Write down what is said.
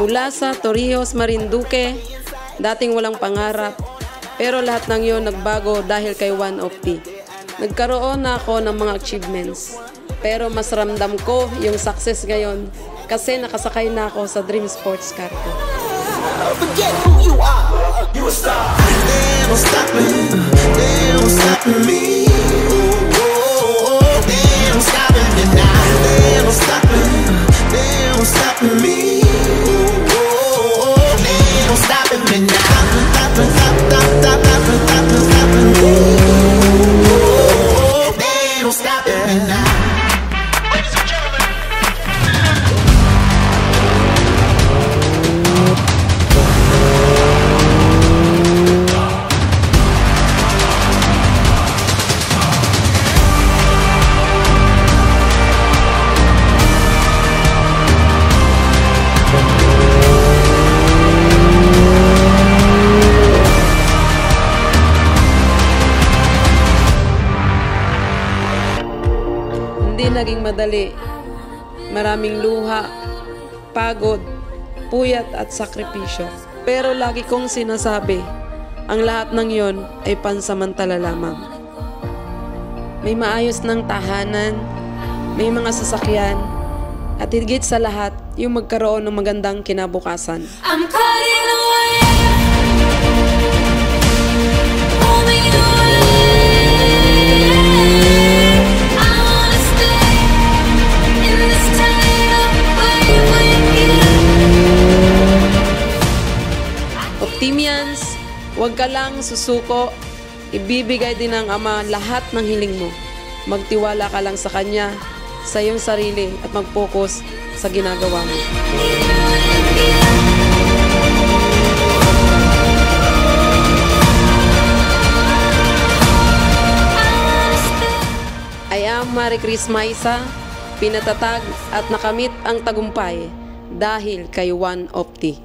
Mula sa Torrijos, Marinduque, dating walang pangarap, pero lahat ng yon nagbago dahil kay One of T. Nagkaroon na ako ng mga achievements, pero mas ramdam ko yung success ngayon kasi nakasakay na ako sa Dream Sports Car ko. Forget who you are, you a star. They don't stop me, they don't stop me. They don't stop me now. They don't stop me, they don't stop me. They don't stop me now. Stop, stop, stop, stop, stop, stop, stop me. They don't stop me now. Hindi naging madali. Maraming luha, pagod, puyat at sakripisyo. Pero lagi kong sinasabi, ang lahat ng yon ay pansamantala lamang. May maayos ng tahanan, may mga sasakyan, at higit sa lahat, yung magkaroon ng magandang kinabukasan. I'm cutting away. Optimians, huwag ka lang susuko, ibibigay din ng Ama lahat ng hiling mo. Magtiwala ka lang sa Kanya, sa iyong sarili at mag-focus sa ginagawa mo. I am Marie Chris Maisa, pinatatag at nakamit ang tagumpay dahil kay One of T.